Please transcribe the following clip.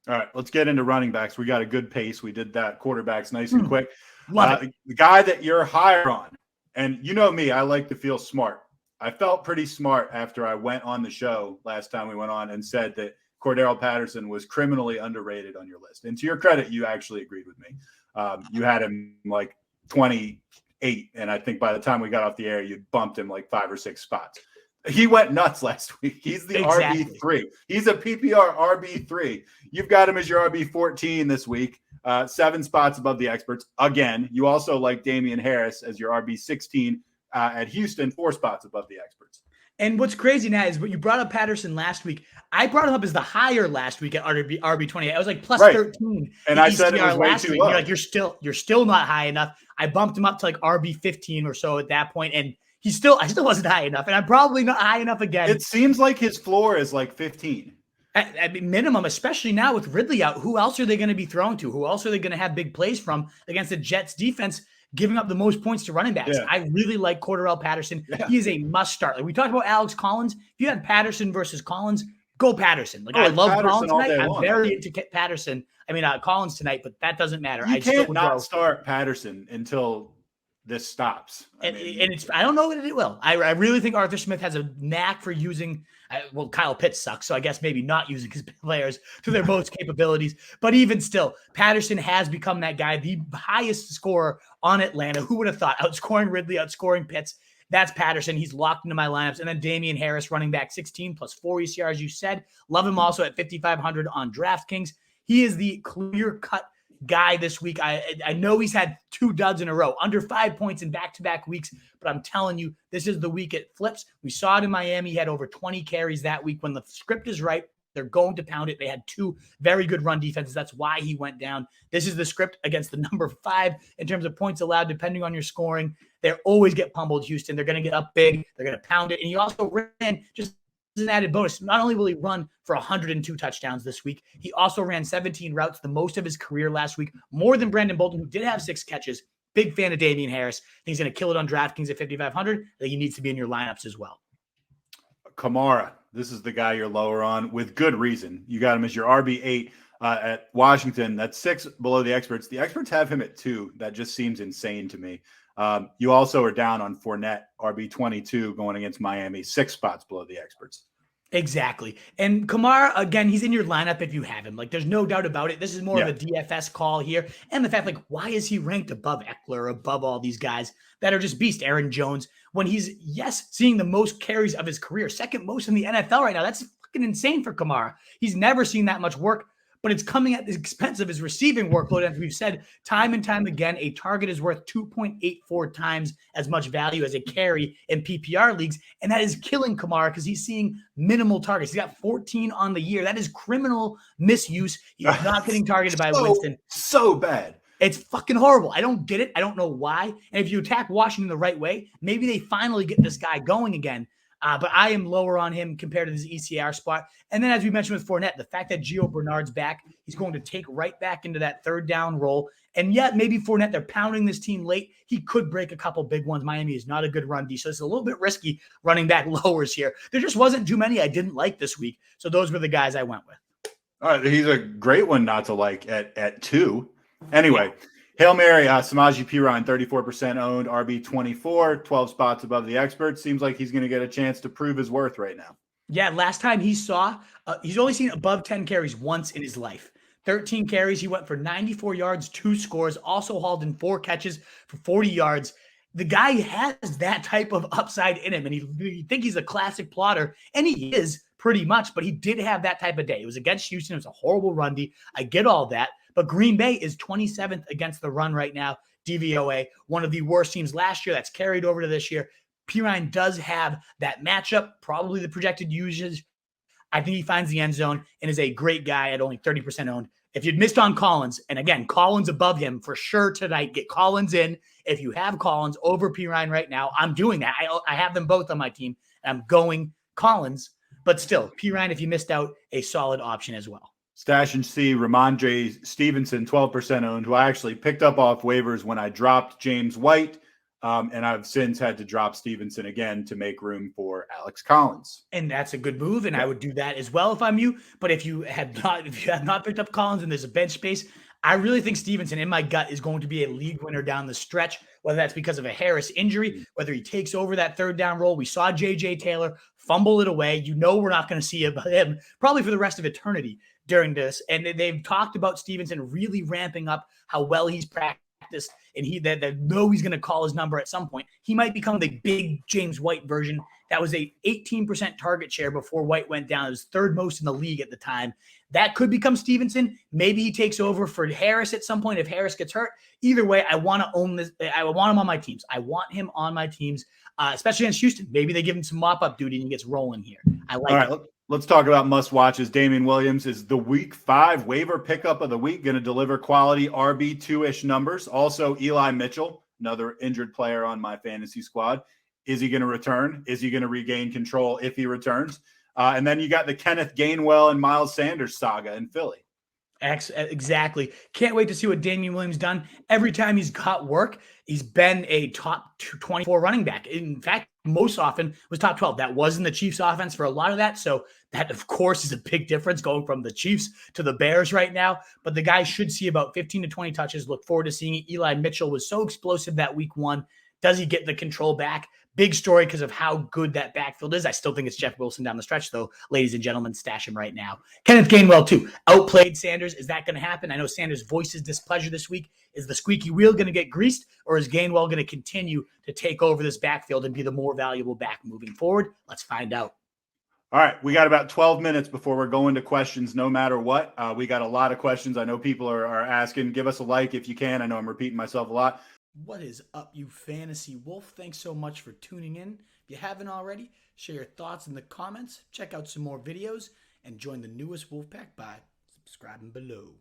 All right, let's get into running backs. We got a good pace. We did that. Quarterbacks nice and quick. Love it. The guy that you're higher on, and you know me, I like to feel smart. I felt pretty smart after I went on the show last time we went on and said that Cordarrelle Patterson was criminally underrated on your list. And to your credit, you actually agreed with me. You had him like 28, and I think by the time we got off the air, you bumped him like 5 or 6 spots. He went nuts last week. He's the RB3. He's a PPR RB3. You've got him as your RB14 this week, 7 spots above the experts. Again, you also like Damien Harris as your RB16 at Houston, 4 spots above the experts. And what's crazy now is what you brought up Patterson last week. I brought him up as the higher last week at RB28. I was like plus 13. And I said it was way too low. You're like, you're still not high enough. I bumped him up to like RB15 or so at that point, and I still wasn't high enough, and I'm probably not high enough again. It seems like his floor is like 15. At minimum, especially now with Ridley out. Who else are they going to be throwing to? Who else are they going to have big plays from against the Jets defense, giving up the most points to running backs? Yeah. I really like Cordarrelle Patterson. Yeah. He is a must start. Like we talked about Alex Collins. If you had Patterson versus Collins, go Patterson. Like I love Patterson Collins tonight. I'm very into Patterson. I mean, Collins tonight, but that doesn't matter. You can't not start Patterson until this stops. And I don't know that it will. I really think Arthur Smith has a knack for using, Kyle Pitts sucks, so I guess maybe not using his players to their most capabilities. But even still, Patterson has become that guy, the highest scorer on Atlanta. Who would have thought? Outscoring Ridley, outscoring Pitts. That's Patterson. He's locked into my lineups. And then Damien Harris, running back 16 plus 4 ECR, as you said. Love him also at 5,500 on DraftKings. He is the clear-cut guy this week. I know he's had 2 duds in a row, under 5 points in back-to-back weeks, but I'm telling you, this is the week it flips. We saw it in Miami. He had over 20 carries that week. When the script is right, they're going to pound it. They had 2 very good run defenses. That's why he went down. This is the script against the number 5 in terms of points allowed, depending on your scoring. They always get pummeled, Houston. They're going to get up big. They're going to pound it. And he also ran just an added bonus. Not only will he run for 102 touchdowns this week, he also ran 17 routes, the most of his career last week, more than Brandon Bolden, who did have 6 catches. Big fan of Damien Harris. I think he's going to kill it on DraftKings at 5,500. I think he needs to be in your lineups as well. Kamara, this is the guy you're lower on with good reason. You got him as your RB8 at Washington. That's 6 below the experts. The experts have him at 2. That just seems insane to me. You also are down on Fournette, RB22, going against Miami, 6 spots below the experts. Exactly. And Kamara, again, he's in your lineup if you have him. Like, there's no doubt about it. This is more of a DFS call here. And the fact, like, why is he ranked above Eckler, above all these guys that are just beast? Aaron Jones, when he's, seeing the most carries of his career, second most in the NFL right now. That's fucking insane for Kamara. He's never seen that much work, but it's coming at the expense of his receiving workload. As we've said time and time again, a target is worth 2.84 times as much value as a carry in PPR leagues. And that is killing Kamara because he's seeing minimal targets. He's got 14 on the year. That is criminal misuse. He's not getting targeted by Winston. So bad. It's fucking horrible. I don't get it. I don't know why. And if you attack Washington the right way, maybe they finally get this guy going again. But I am lower on him compared to this ECR spot. And then as we mentioned with Fournette, the fact that Gio Bernard's back, he's going to take right back into that third down role. And yet maybe Fournette, they're pounding this team late. He could break a couple big ones. Miami is not a good run D, so it's a little bit risky running back lowers here. There just wasn't too many I didn't like this week. So those were the guys I went with. All right, he's a great one not to like at 2. Anyway, Hail Mary, Samaje Perine, 34% owned, RB24, 12 spots above the experts. Seems like he's going to get a chance to prove his worth right now. Yeah, last time he saw, he's only seen above 10 carries once in his life. 13 carries, he went for 94 yards, 2 scores, also hauled in 4 catches for 40 yards. The guy has that type of upside in him, and you think he's a classic plotter, and he is pretty much, but he did have that type of day. It was against Houston. It was a horrible run D. I get all that. But Green Bay is 27th against the run right now, DVOA, one of the worst teams last year that's carried over to this year. Perine does have that matchup, probably the projected usage. I think he finds the end zone and is a great guy at only 30% owned. If you'd missed on Collins, and again, Collins above him for sure tonight, get Collins in. If you have Collins over Perine right now, I'm doing that. I have them both on my team, and I'm going Collins. But still, Perine, if you missed out, a solid option as well. Stash and C, Rhamondre Stevenson, 12% owned, who I actually picked up off waivers when I dropped James White. And I've since had to drop Stevenson again to make room for Alex Collins. And that's a good move, and I would do that as well if I'm you. But if you have not picked up Collins and there's a bench space, I really think Stevenson, in my gut, is going to be a league winner down the stretch, whether that's because of a Harris injury, whether he takes over that third down role. We saw J.J. Taylor fumble it away. You know we're not going to see him probably for the rest of eternity during this. And they've talked about Stevenson really ramping up how well he's practiced, and that know he's going to call his number at some point. He might become the big James White version. That was a 18% target share before White went down. It was third most in the league at the time. That could become Stevenson. Maybe he takes over for Harris at some point if Harris gets hurt. Either way, I want to own this. I want him on my teams. I want him on my teams, especially against Houston. Maybe they give him some mop-up duty and he gets rolling here. I like it. All right, let's talk about must-watches. Damian Williams is the Week 5 waiver pickup of the week, going to deliver quality RB2-ish numbers. Also, Eli Mitchell, another injured player on my fantasy squad. Is he going to return? Is he going to regain control if he returns? And then you got the Kenneth Gainwell and Miles Sanders saga in Philly. Exactly. Can't wait to see what Damien Williams done. Every time he's got work, he's been a top 24 running back. In fact, most often was top 12. That wasn't the Chiefs offense for a lot of that. So that, of course, is a big difference going from the Chiefs to the Bears right now. But the guy should see about 15 to 20 touches. Look forward to seeing it. Eli Mitchell was so explosive that week 1. Does he get the control back? Big story because of how good that backfield is. I still think it's Jeff Wilson down the stretch, though. Ladies and gentlemen, stash him right now. Kenneth Gainwell, too. Outplayed Sanders. Is that going to happen? I know Sanders voices displeasure this week. Is the squeaky wheel going to get greased, or is Gainwell going to continue to take over this backfield and be the more valuable back moving forward? Let's find out. All right, we got about 12 minutes before we're going to questions no matter what. We got a lot of questions. I know people are asking. Give us a like if you can. I know I'm repeating myself a lot. What is up, you fantasy wolf? Thanks so much for tuning in. If you haven't already, share your thoughts in the comments, check out some more videos, and join the newest Wolfpack by subscribing below.